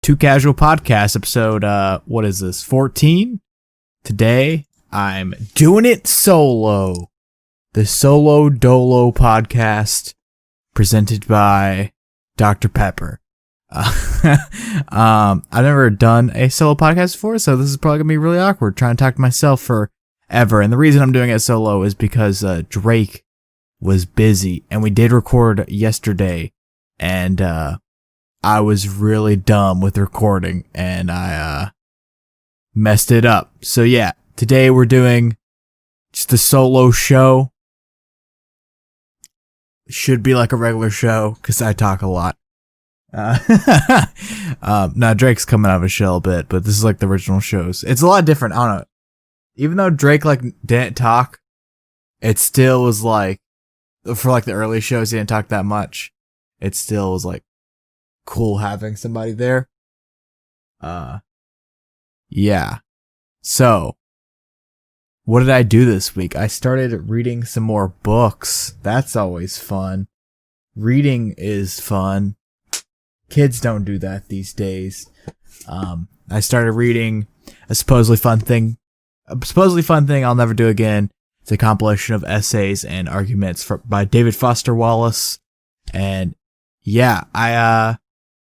Too Casual Podcast episode, what is this, 14? Today, I'm doing it solo. The Solo-Dolo podcast presented by Dr. Pepper. I've never done a solo podcast before, so this is probably going to be really awkward trying to talk to myself forever. And the reason I'm doing it solo is because Drake was busy, and we did record yesterday, and I was really dumb with recording, and I messed it up. So yeah, today we're doing just a solo show. Should be like a regular show, because I talk a lot. Now Drake's coming out of his shell a bit, but this is like the original shows. It's a lot different, I don't know. Even though Drake like didn't talk, it still was like, for like the early shows he didn't talk that much. It still was like cool having somebody there. Yeah. So, what did I do this week? I started reading some more books. That's always fun. Reading is fun. Kids don't do that these days. I started reading a supposedly fun thing I'll never do again. It's a compilation of essays and arguments by David Foster Wallace. And yeah, I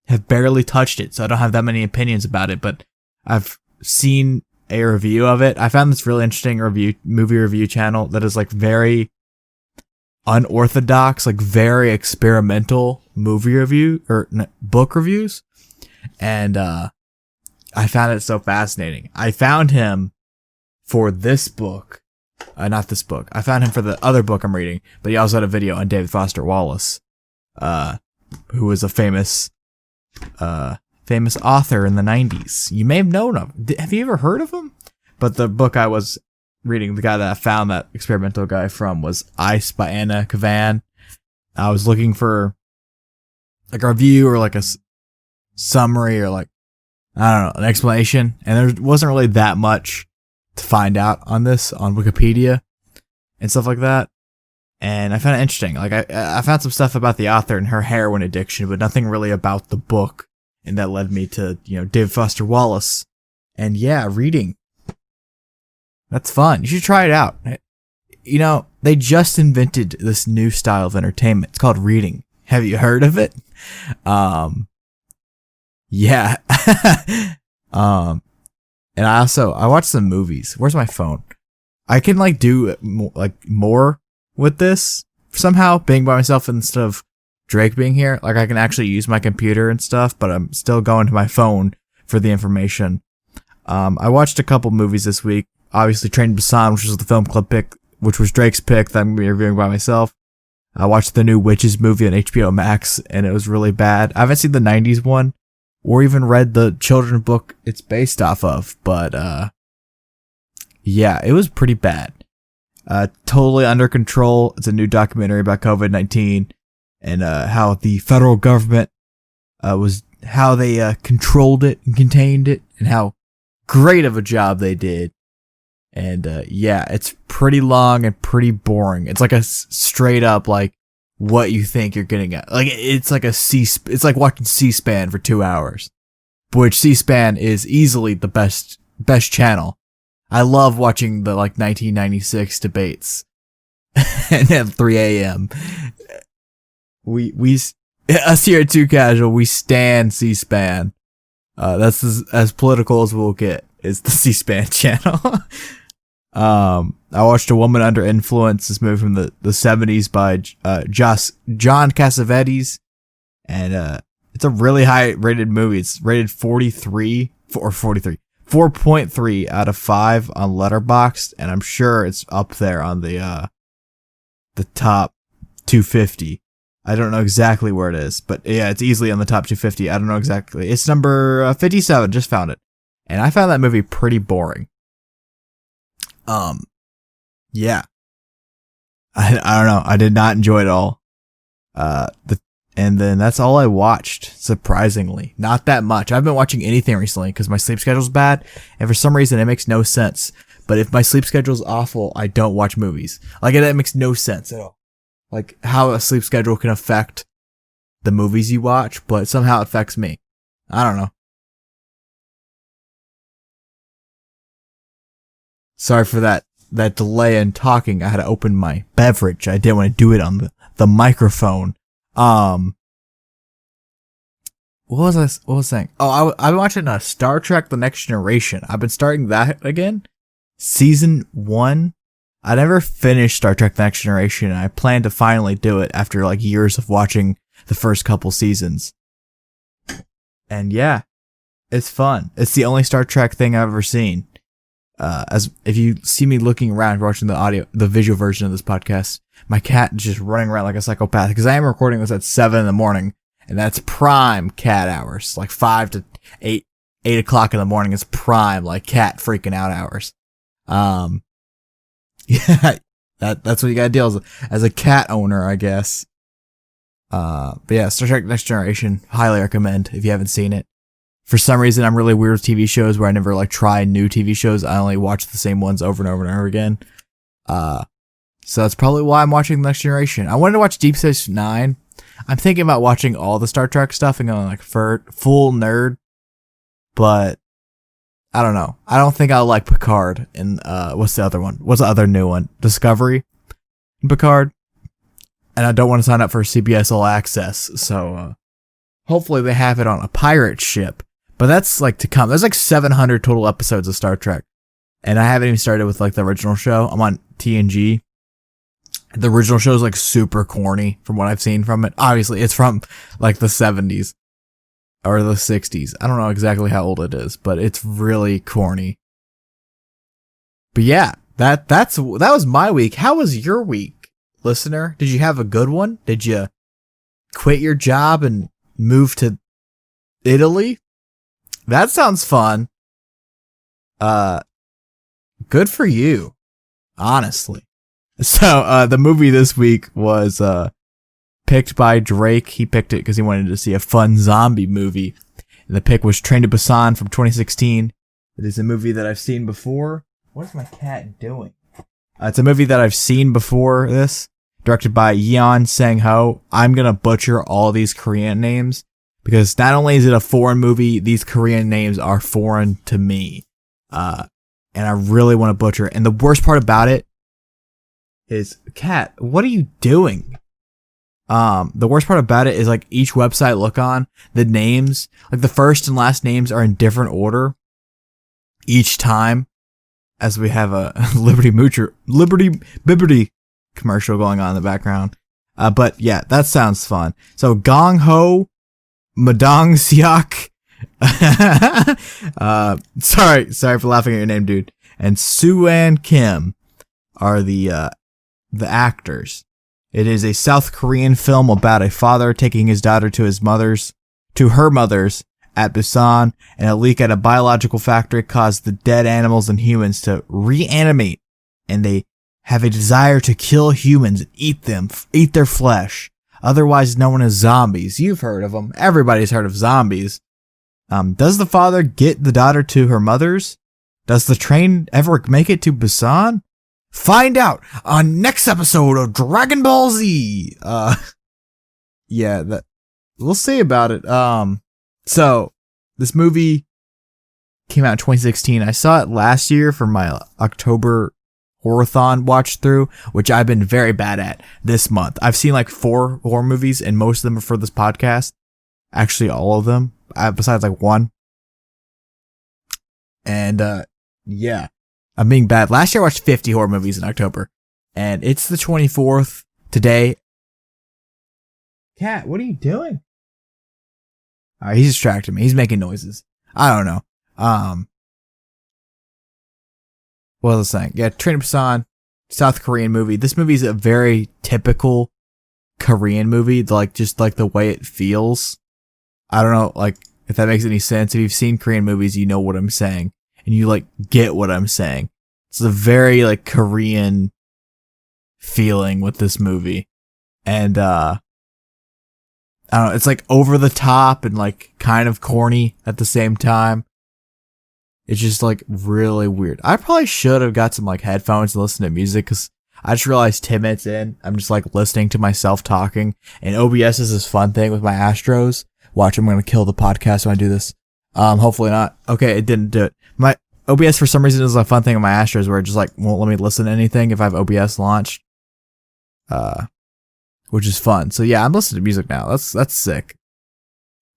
have barely touched it, so I don't have that many opinions about it, but I've seen a review of it. I found this really interesting movie review channel that is like very unorthodox, like very experimental movie review or book reviews. And I found it so fascinating. I found him for this book. Not this book. I found him for the other book I'm reading, but he also had a video on David Foster Wallace, who was a famous author in the 90s. You may have known of. Have you ever heard of him? But the book I was reading, the guy that I found that experimental guy from, was Ice by Anna Kavan. I was looking for like a review or like a summary or like, I don't know, an explanation. And there wasn't really that much to find out on this on Wikipedia and stuff like that. And I found it interesting. Like I found some stuff about the author and her heroin addiction, but nothing really about the book. And that led me to, David Foster Wallace. And yeah, reading. That's fun. You should try it out. They just invented this new style of entertainment. It's called reading. Have you heard of it? Yeah. And I watched some movies. Where's my phone? I can do more with this somehow, being by myself instead of Drake being here. Like I can actually use my computer and stuff, but I'm still going to my phone for the information. I watched a couple movies this week. Obviously Train to Busan, which was the film club pick, which was Drake's pick that I'm going to be reviewing by myself. I watched the new Witches movie on HBO Max, and it was really bad. I haven't seen the 90s one, or even read the children's book it's based off of, but yeah, it was pretty bad. Totally Under Control. It's a new documentary about COVID-19 and how the federal government how they controlled it and contained it, and how great of a job they did. And yeah, it's pretty long and pretty boring. It's like a straight up what you think you're getting at. It's like it's like watching C-SPAN for 2 hours, which C-SPAN is easily the best channel. I love watching the 1996 debates and at 3 a.m. Us here at Too Casual, we stan C-SPAN. That's as political as we'll get, is the C-SPAN channel. I watched A Woman Under Influence, this movie from the 70s by John Cassavetes, and it's a really high rated movie. It's rated 4.3 out of 5 on Letterboxd, and I'm sure it's up there on the top 250. I don't know exactly where it is, but yeah, it's easily on the top 250. I don't know exactly. It's number 57. Just found it, and I found that movie pretty boring. Yeah. I don't know. I did not enjoy it all. And then that's all I watched, surprisingly. Not that much. I haven't been watching anything recently because my sleep schedule's bad, and for some reason it makes no sense. But if my sleep schedule's awful, I don't watch movies. That makes no sense at all. How a sleep schedule can affect the movies you watch, but somehow it affects me. I don't know. Sorry for that delay in talking. I had to open my beverage. I didn't want to do it on the microphone. What was I saying? Oh, I've been watching Star Trek: The Next Generation. I've been starting that again. Season 1. I never finished Star Trek: The Next Generation, and I plan to finally do it after like years of watching the first couple seasons. And yeah, it's fun. It's the only Star Trek thing I've ever seen. As if you see me looking around watching the visual version of this podcast, my cat is just running around like a psychopath because I am recording this at 7 a.m. and that's prime cat hours. Like 5 to 8 o'clock in the morning is prime, like cat freaking out hours. Yeah, that's what you gotta deal with as a cat owner, I guess. But yeah, Star Trek Next Generation, highly recommend if you haven't seen it. For some reason, I'm really weird with TV shows where I never like try new TV shows. I only watch the same ones over and over and over again. So that's probably why I'm watching Next Generation. I wanted to watch Deep Space Nine. I'm thinking about watching all the Star Trek stuff and going like full nerd, but I don't know. I don't think I'll like Picard and what's the other one? What's the other new one? Discovery? Picard? And I don't want to sign up for CBS All Access, so hopefully they have it on a pirate ship. But that's like to come. There's like 700 total episodes of Star Trek. And I haven't even started with like the original show. I'm on TNG. The original show is like super corny from what I've seen from it. Obviously, it's from like the 70s. Or the 60s. I don't know exactly how old it is, but it's really corny. But yeah, that was my week. How was your week, listener? Did you have a good one? Did you quit your job and move to Italy? That sounds fun. Good for you, honestly. So, the movie this week was picked by Drake. He picked it because he wanted to see a fun zombie movie. And the pick was Train to Busan from 2016. It is a movie that I've seen before. What is my cat doing? It's a movie that I've seen before this. Directed by Yeon Sang-ho. I'm going to butcher all these Korean names. Because not only is it a foreign movie, these Korean names are foreign to me. And I really want to butcher it. And the worst part about it is, cat, what are you doing? The worst part about it is like each website I look on, the names, like the first and last names are in different order each time, as we have a Liberty Bibbity commercial going on in the background. But yeah, that sounds fun. So Gong Ho, Madong Siak, sorry for laughing at your name, dude, and Suan Kim are the actors. It is a South Korean film about a father taking his daughter to her mother's at Busan, and a leak at a biological factory caused the dead animals and humans to reanimate, and they have a desire to kill humans and eat their flesh, otherwise known as zombies. You've heard of them. Everybody's heard of zombies. Does the father get the daughter to her mother's? Does the train ever make it to Busan? Find out on next episode of Dragon Ball Z. Yeah, we'll see about it. So this movie came out in 2016. I saw it last year for my October Horrorthon watch through, which I've been very bad at this month. I've seen like 4 horror movies, and most of them are for this podcast. Actually, all of them, besides like one. And yeah. I'm being bad. Last year I watched 50 horror movies in October. And it's the 24th today. Cat, what are you doing? Alright, he's distracting me. He's making noises. I don't know. What was I saying? Yeah, Train to Busan, South Korean movie. This movie is a very typical Korean movie. Like, just like the way it feels. I don't know, like, if that makes any sense. If you've seen Korean movies, you know what I'm saying. And you like get what I'm saying. It's a very like Korean feeling with this movie. And I don't know, it's like over the top and like kind of corny at the same time. It's just like really weird. I probably should have got some like headphones and listen to music, because I just realized 10 minutes in, I'm just like listening to myself talking, and OBS is this fun thing with my Astros. Watch, I'm going to kill the podcast when I do this. Hopefully not. Okay, it didn't do it. OBS for some reason is a fun thing on my Astros where it just like won't let me listen to anything if I have OBS launched. Which is fun. So yeah, I'm listening to music now. That's sick.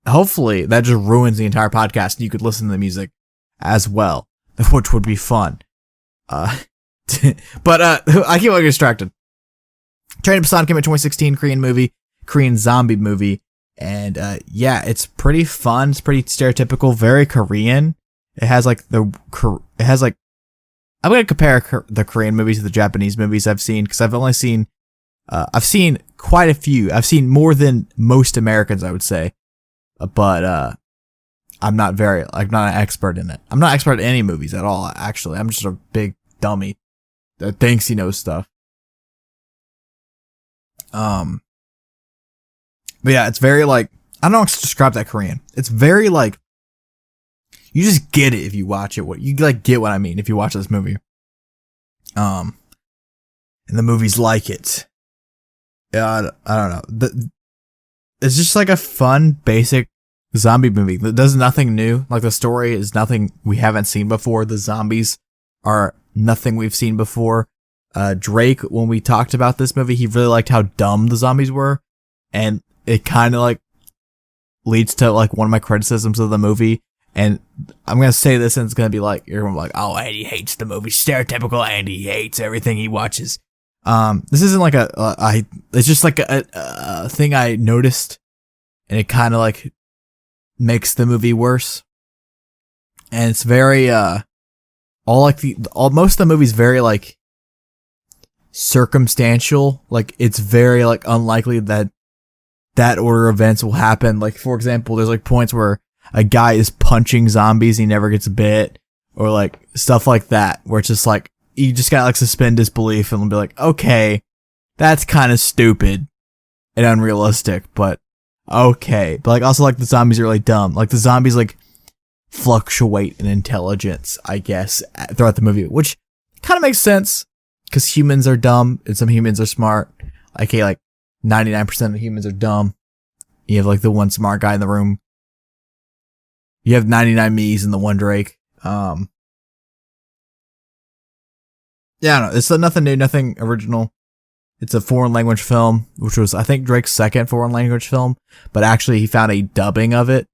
Hopefully that just ruins the entire podcast and you could listen to the music as well, which would be fun. But I keep getting distracted. Train to Busan came out 2016, Korean zombie movie. And yeah, it's pretty fun. It's pretty stereotypical, very Korean. It has like I'm going to compare the Korean movies to the Japanese movies I've seen, because I've seen quite a few. I've seen more than most Americans, I would say. But I'm not an expert in it. I'm not an expert in any movies at all, actually. I'm just a big dummy that thinks he knows stuff. But yeah, it's very like, I don't know how to describe that Korean. It's very like, you just get it if you watch it. You like get what I mean if you watch this movie. And the movie's like it. I don't know. It's just like a fun, basic zombie movie that does nothing new. Like the story is nothing we haven't seen before. The zombies are nothing we've seen before. Drake, when we talked about this movie, he really liked how dumb the zombies were. And it kind of like leads to like one of my criticisms of the movie. And I'm going to say this and it's going to be like, you're going to be like, oh, Andy hates the movie. Stereotypical Andy hates everything he watches. This isn't like it's just like a thing I noticed and it kind of like makes the movie worse. And it's very, most of the movie's very like circumstantial. Like it's very like unlikely that order of events will happen. Like, for example, there's like points where a guy is punching zombies, he never gets bit, or like stuff like that, where it's just like, you just gotta like suspend disbelief and be like, okay, that's kind of stupid and unrealistic, but okay. But like also like the zombies are really dumb. Like the zombies like fluctuate in intelligence, I guess, throughout the movie, which kind of makes sense because humans are dumb and some humans are smart. Okay, like 99% of humans are dumb. You have like the one smart guy in the room. You have 99 me's and the one Drake. Yeah, I don't know. It's nothing new, nothing original. It's a foreign language film, which was, I think, Drake's second foreign language film. But actually, he found a dubbing of it,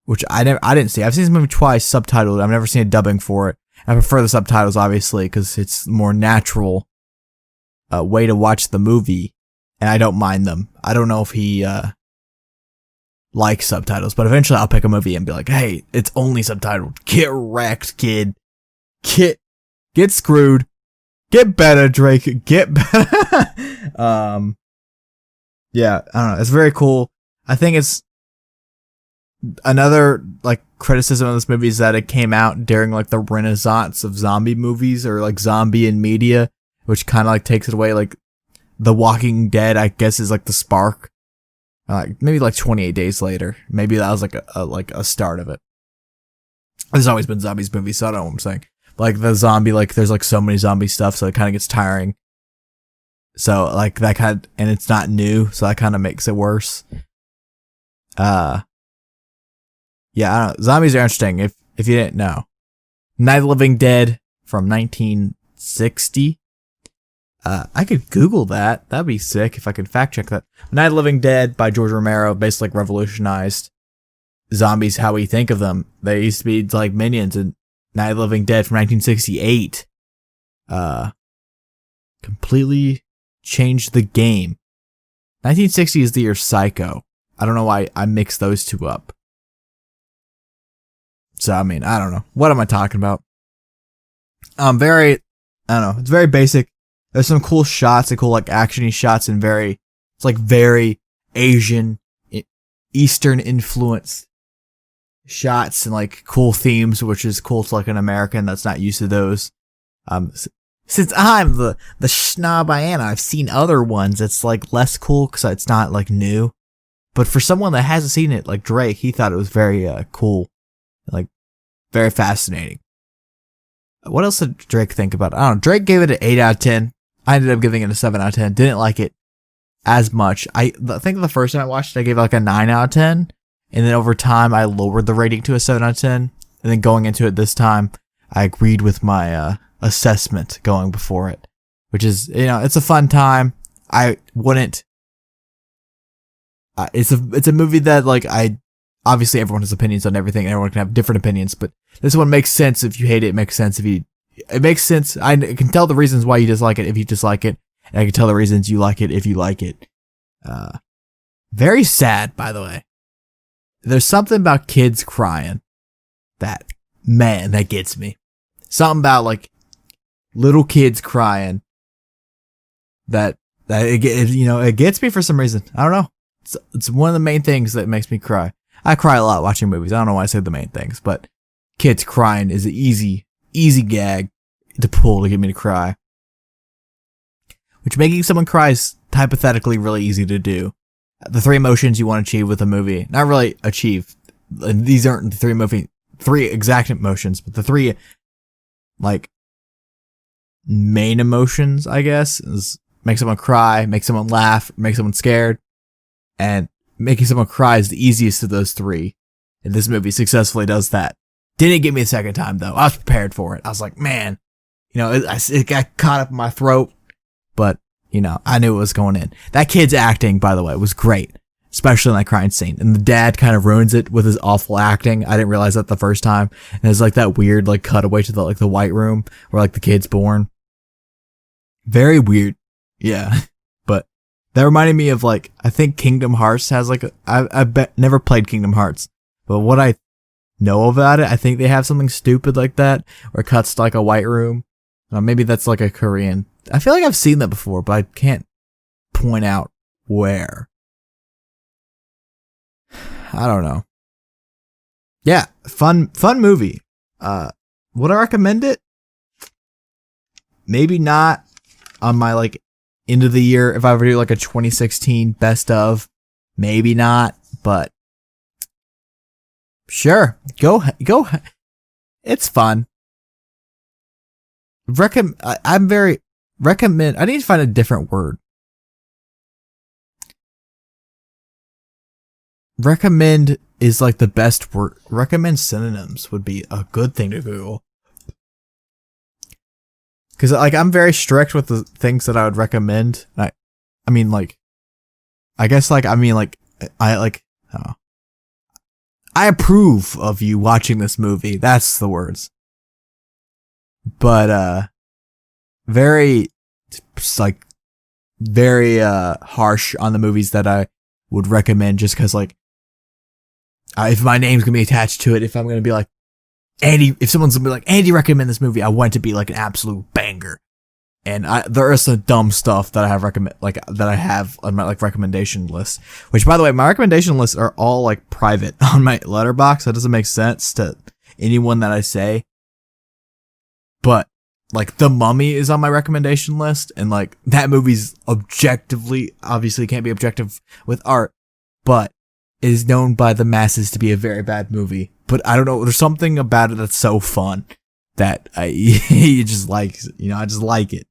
which I didn't see. I've seen this movie twice, subtitled. I've never seen a dubbing for it. I prefer the subtitles, obviously, because it's a more natural way to watch the movie, and I don't mind them. I don't know if he likes subtitles, but eventually I'll pick a movie and be like, hey, it's only subtitled. Get wrecked, kid. Get screwed. Get better, Drake. Get better. Yeah, I don't know. It's very cool. I think it's another like criticism of this movie is that it came out during like the renaissance of zombie movies, or like zombie in media, which kind of like takes it away. Like The Walking Dead, I guess, is like the spark. Maybe like 28 Days Later. Maybe that was like a start of it. There's always been zombies movies, so I don't know what I'm saying. Like the zombie, like there's like so many zombie stuff, so it kind of gets tiring. So like that kind of, and it's not new, so that kind of makes it worse. Yeah, I don't know. Zombies are interesting if you didn't know. Night of the Living Dead from 1960. I could Google that. That'd be sick if I could fact check that. Night of the Living Dead by George Romero basically like revolutionized zombies, how we think of them. They used to be like minions, and Night of the Living Dead from 1968 completely changed the game. 1960 is the year Psycho. I don't know why I mixed those two up. So, I mean, I don't know. What am I talking about? I don't know. It's very basic. There's some cool shots and cool like action-y shots and it's like very Asian, Eastern influence shots and like cool themes, which is cool to like an American that's not used to those. Since I'm the schnob I am, I've seen other ones that's like less cool because it's not like new. But for someone that hasn't seen it, like Drake, he thought it was very cool, like very fascinating. What else did Drake think about it? I don't know. Drake gave it an 8 out of 10. I ended up giving it a 7 out of 10. Didn't like it as much. I think the first time I watched it, I gave it like a 9 out of 10. And then over time, I lowered the rating to a 7 out of 10. And then going into it this time, I agreed with my assessment going before it, which is, it's a fun time. I wouldn't. It's a movie that obviously everyone has opinions on everything. Everyone can have different opinions, but this one makes sense if you hate it. It makes sense it makes sense. I can tell the reasons why you dislike it if you dislike it, and I can tell the reasons you like it if you like it. Very sad, by the way. There's something about kids crying that gets me. Something about little kids crying that it gets me for some reason. I don't know. It's one of the main things that makes me cry. I cry a lot watching movies. I don't know why I said the main things, but kids crying is an easy gag to pull to get me to cry. Which making someone cry is hypothetically really easy to do. The 3 emotions you want to achieve with a movie, not really achieve. These aren't the 3 exact emotions, but the 3 main emotions, I guess, is make someone cry, make someone laugh, make someone scared. And making someone cry is the easiest of those 3. And this movie successfully does that. Didn't get me a second time, though. I was prepared for it. I was like, man, it got caught up in my throat. But, I knew it was going in. That kid's acting, by the way, was great. Especially in that crying scene. And the dad kind of ruins it with his awful acting. I didn't realize that the first time. And it's that weird, cutaway to the white room where, the kid's born. Very weird. Yeah. But that reminded me of, I think Kingdom Hearts has, I bet, never played Kingdom Hearts. But what I know about it, I think they have something stupid like that, where it cuts to, a white room. Maybe that's, a Korean. I feel like I've seen that before, but I can't point out where. I don't know. Yeah, fun movie. Would I recommend it? Maybe not on my, end of the year, if I ever do a 2016 best of, maybe not, but sure, go. It's fun. Recommend. I need to find a different word. Recommend is the best word. Recommend synonyms would be a good thing to Google. Because, I'm very strict with the things that I would recommend. I approve of you watching this movie. That's the words. But, very harsh on the movies that I would recommend just because, if my name's gonna be attached to it, if I'm gonna be Andy, if someone's gonna be Andy, recommend this movie, I want it to be an absolute banger. And there is some dumb stuff that I have that I have on my recommendation list. Which, by the way, my recommendation lists are all private on my letterbox. That doesn't make sense to anyone that I say. But The Mummy is on my recommendation list, and that movie's objectively, obviously can't be objective with art, but it is known by the masses to be a very bad movie. But I don't know, there's something about it that's so fun that you just I just like it.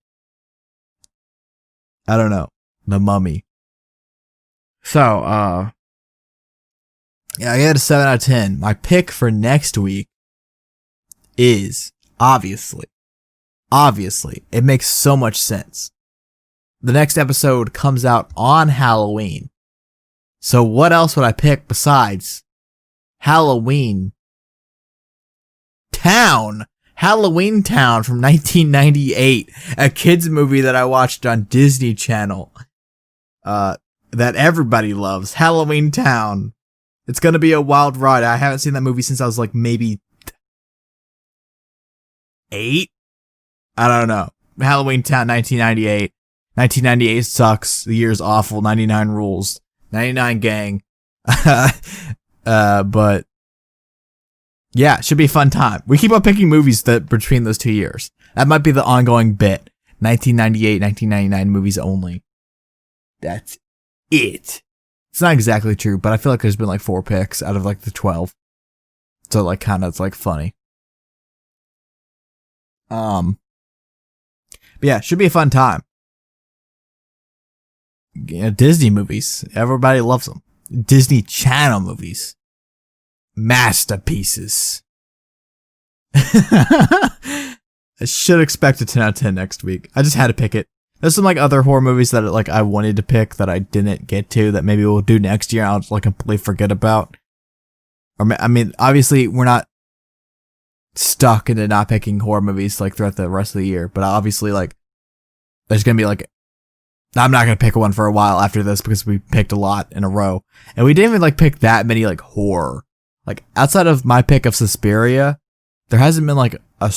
I don't know. The Mummy. So, yeah, I get a 7 out of 10. My pick for next week is, obviously, it makes so much sense. The next episode comes out on Halloween. So what else would I pick besides Halloween Town from 1998, a kids movie that I watched on Disney Channel, that everybody loves. Halloween Town. It's gonna be a wild ride. I haven't seen that movie since I was maybe 8. I don't know. Halloween Town, 1998. 1998 sucks. The year's awful. 99 rules. 99 gang. But yeah, it should be a fun time. We keep on picking movies that between those 2 years. That might be the ongoing bit. 1998, 1999 movies only. That's it. It's not exactly true, but I feel there's been 4 picks out of the 12. So kind of it's funny. But yeah, it should be a fun time. Disney movies. Everybody loves them. Disney Channel movies. Masterpieces. I should expect a 10 out of 10 next week. I just had to pick it. There's some like other horror movies that like I wanted to pick that I didn't get to that maybe we'll do next year. I'll just like completely forget about. Or I mean, obviously we're not stuck into not picking horror movies like throughout the rest of the year, but obviously like there's gonna be like I'm not gonna pick one for a while after this because we picked a lot in a row, and we didn't even like pick that many like horror. Like outside of my pick of Suspiria, there hasn't been like a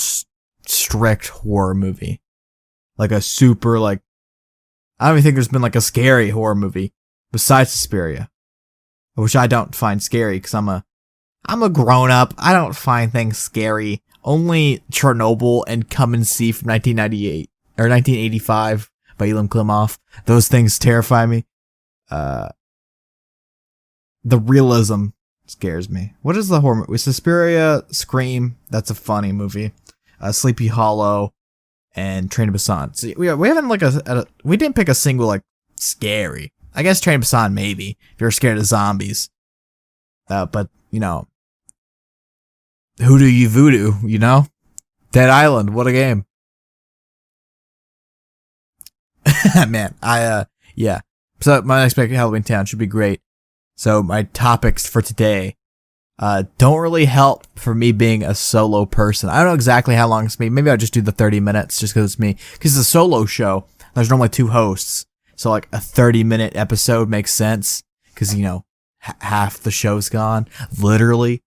strict horror movie, like a super like I don't even think there's been like a scary horror movie besides Suspiria, which I don't find scary because I'm a grown up. I don't find things scary. Only Chernobyl and Come and See from 1998 or 1985 by Elam Klimov. Those things terrify me. The realism scares me. What is the horror movie? Suspiria, Scream. That's a funny movie. Sleepy Hollow, and Train to Busan. So we haven't like we didn't pick a single like scary. I guess Train to Busan maybe if you're scared of zombies. But you know, Hoodoo You Voodoo, you know, Dead Island. What a game. Man, yeah. So my next pick, Halloween Town, should be great. So my topics for today, don't really help for me being a solo person. I don't know exactly how long it's me. Maybe I'll just do the 30 minutes just because it's me. Because it's a solo show. There's normally 2 hosts. So like a 30-minute episode makes sense. Because, you know, half the show's gone. Literally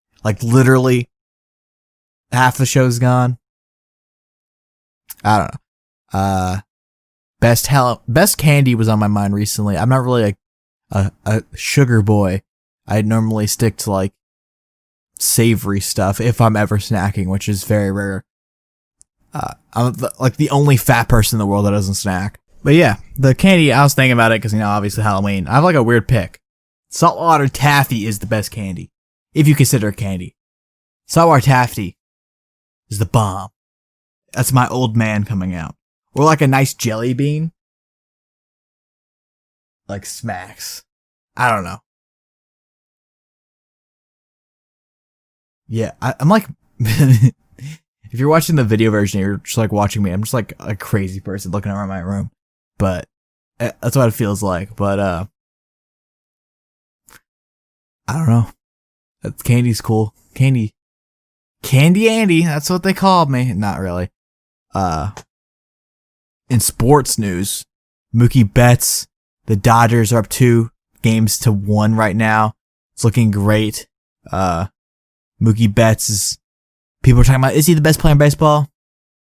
half the show's gone. I don't know. Best candy was on my mind recently. I'm not really a sugar boy. I normally stick to like savory stuff if I'm ever snacking, which is very rare. I'm like the only fat person in the world that doesn't snack. But yeah, the candy, I was thinking about it because, you know, obviously Halloween. I have like a weird pick. Saltwater taffy is the best candy, if you consider it candy. Saltwater taffy is the bomb. That's my old man coming out. Or like a nice jelly bean. Like smacks. I don't know. Yeah, I'm like, if you're watching the video version, you're just like watching me. I'm just like a crazy person looking around my room. But that's what it feels like. But I don't know. Candy's cool. Candy Andy. That's what they called me. Not really. In sports news, Mookie Betts, the Dodgers are up 2-1 right now. It's looking great. Mookie Betts is, people are talking about, is he the best player in baseball?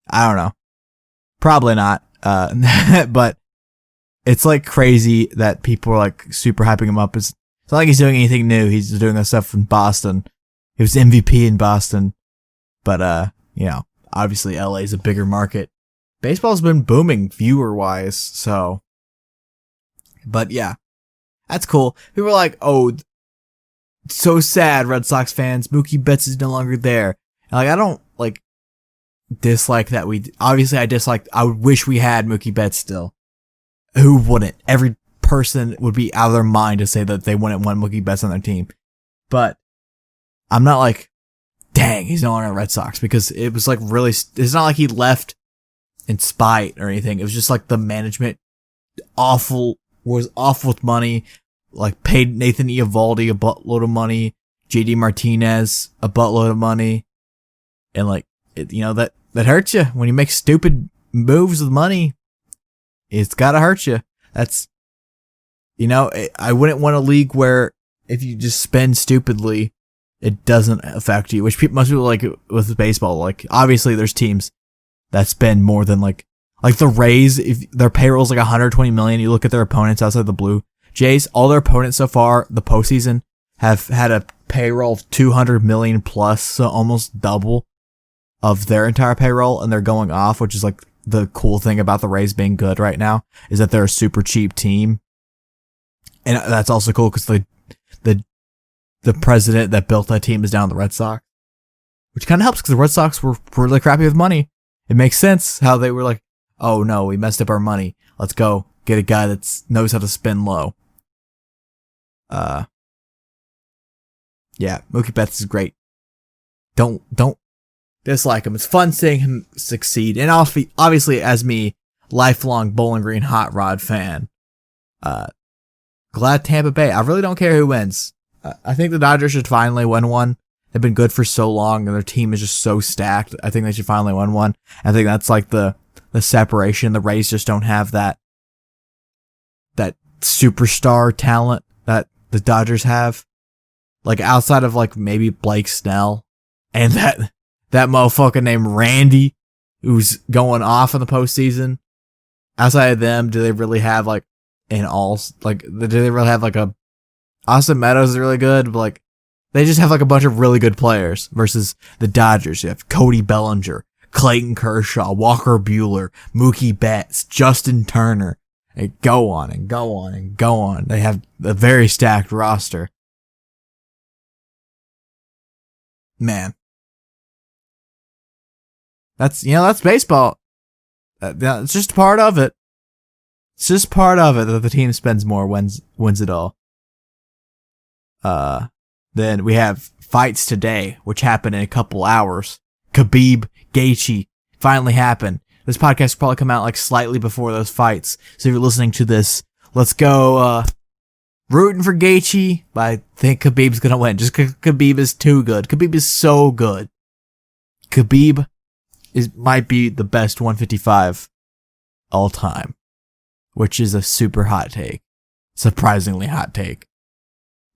I don't know. Probably not. But it's like crazy that people are like super hyping him up. It's not like he's doing anything new. He's doing that stuff in Boston. He was MVP in Boston. But, you know, obviously LA is a bigger market. Baseball's been booming viewer wise. So, but yeah, that's cool. People are like, oh, so sad, Red Sox fans. Mookie Betts is no longer there. And like, I don't like dislike that obviously I would wish we had Mookie Betts still. Who wouldn't? Every person would be out of their mind to say that they wouldn't want Mookie Betts on their team. But I'm not like, dang, he's no longer at Red Sox, because it was like really, it's not like he left in spite or anything. It was just like the management was awful with money. Like paid Nathan Eovaldi a buttload of money, JD Martinez a buttload of money, and like you know that hurts you when you make stupid moves with money. It's gotta hurt you. That's, you know, I wouldn't want a league where if you just spend stupidly, it doesn't affect you. Which most people like with baseball. Like obviously there's teams that spend more than like the Rays. If their payroll's like 120 million, you look at their opponents outside the Blue Jays, all their opponents so far, the postseason, have had a payroll of 200 million plus, so almost double of their entire payroll, and they're going off, which is like the cool thing about the Rays being good right now, is that they're a super cheap team. And that's also cool because the president that built that team is down the Red Sox, which kind of helps because the Red Sox were really crappy with money. It makes sense how they were like, oh no, we messed up our money. Let's go get a guy that knows how to spin low. Yeah, Mookie Betts is great. Don't dislike him. It's fun seeing him succeed. And obviously, as me, lifelong Bowling Green hot rod fan, glad Tampa Bay. I really don't care who wins. I think the Dodgers should finally win one. They've been good for so long, and their team is just so stacked. I think they should finally win one. I think that's like the separation. The Rays just don't have that superstar talent that the Dodgers have. Like, outside of like maybe Blake Snell and that motherfucker named Randy who's going off in the postseason. Outside of them, do they really have like do they really have like a Austin Meadows is really good, but like they just have like a bunch of really good players versus the Dodgers. You have Cody Bellinger, Clayton Kershaw, Walker Buehler, Mookie Betts, Justin Turner. They go on and go on and go on. They have a very stacked roster. Man. That's baseball. It's just part of it. It's just part of it that the team spends more, wins it all. Then we have fights today, which happen in a couple hours. Khabib, Gaethje finally happened. This podcast will probably come out like slightly before those fights. So if you're listening to this, let's go, rooting for Gaethje, but I think Khabib's gonna win. Just because Khabib is too good. Khabib is so good. Khabib might be the best 155 all time, which is a super hot take. Surprisingly hot take.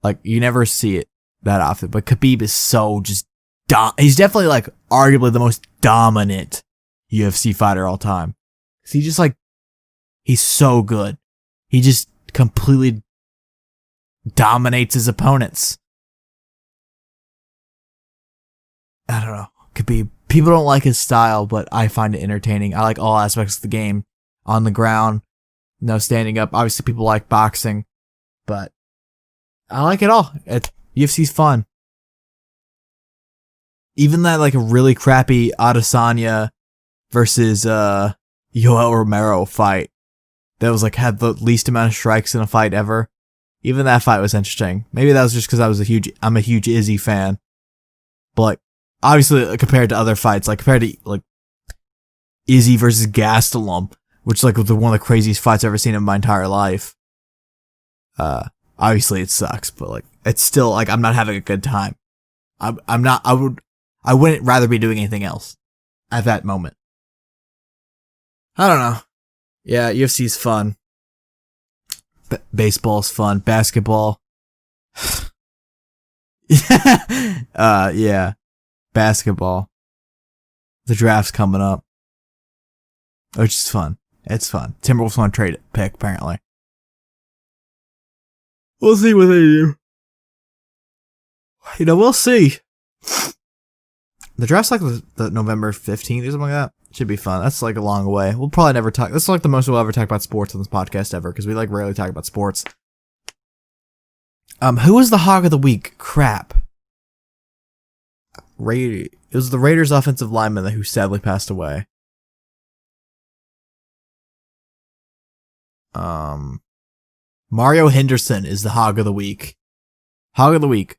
Like, you never see it that often, but Khabib is so just he's definitely like arguably the most dominant UFC fighter all time. 'Cause he just like, he's so good. He just completely dominates his opponents. I don't know. Khabib. People don't like his style, but I find it entertaining. I like all aspects of the game. On the ground, standing up. Obviously, people like boxing, but I like it all. UFC's fun. Even that like a really crappy Adesanya versus Yoel Romero fight that was like had the least amount of strikes in a fight ever. Even that fight was interesting. Maybe that was just because I'm a huge Izzy fan. But like, obviously compared to other fights, like compared to like Izzy versus Gastelum, which is like one of the craziest fights I've ever seen in my entire life. Obviously it sucks, but like, it's still like, I'm not having a good time. I wouldn't rather be doing anything else at that moment. I don't know. Yeah, UFC's fun. Baseball's fun. Basketball. Yeah. Basketball. The draft's coming up. Which is fun. It's fun. Timberwolves want to trade it. Pick, apparently. We'll see what they do. We'll see. The draft's like the November 15th or something like that. Should be fun. That's like a long way. We'll probably never talk. This is like the most we'll ever talk about sports on this podcast ever, because we like rarely talk about sports. Who was the hog of the week? Crap. It was the Raiders offensive lineman who sadly passed away. Mario Henderson is the hog of the week. Hog of the week.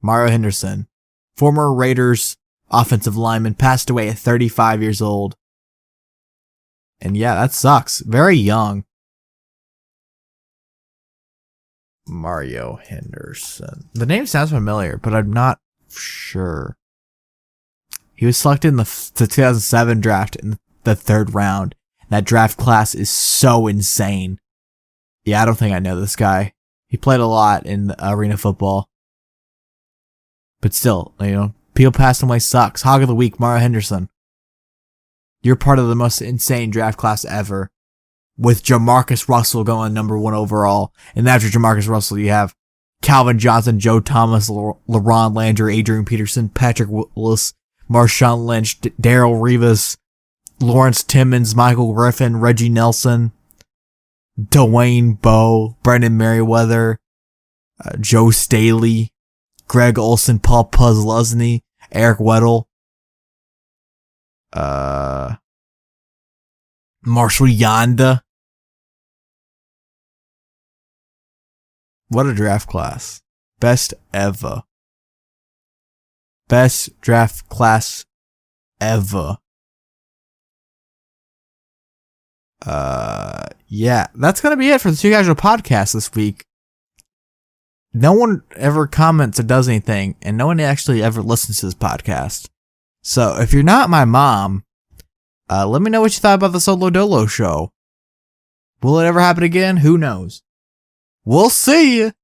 Mario Henderson. Former Raiders offensive lineman, passed away at 35 years old. And yeah, that sucks. Very young. Mario Henderson. The name sounds familiar, but I'm not sure. He was selected in the 2007 draft in the 3rd round. That draft class is so insane. Yeah, I don't think I know this guy. He played a lot in arena football. But still, people passing away sucks. Hog of the week, Mario Henderson. You're part of the most insane draft class ever. With Jamarcus Russell going number 1 overall. And after Jamarcus Russell, you have Calvin Johnson, Joe Thomas, LaRon Landry, Adrian Peterson, Patrick Willis, Marshawn Lynch, Darrell Rivas, Lawrence Timmons, Michael Griffin, Reggie Nelson, Dwayne Bowe, Brendan Merriweather, Joe Staley, Greg Olson, Paul Puslesny, Eric Weddle, Marshall Yanda. What a draft class. Best ever. Best draft class ever. Yeah, that's gonna be it for the Two Casual Podcast this week. No one ever comments or does anything, and no one actually ever listens to this podcast. So if you're not my mom, let me know what you thought about the Solo-Dolo show. Will it ever happen again? Who knows? We'll see you.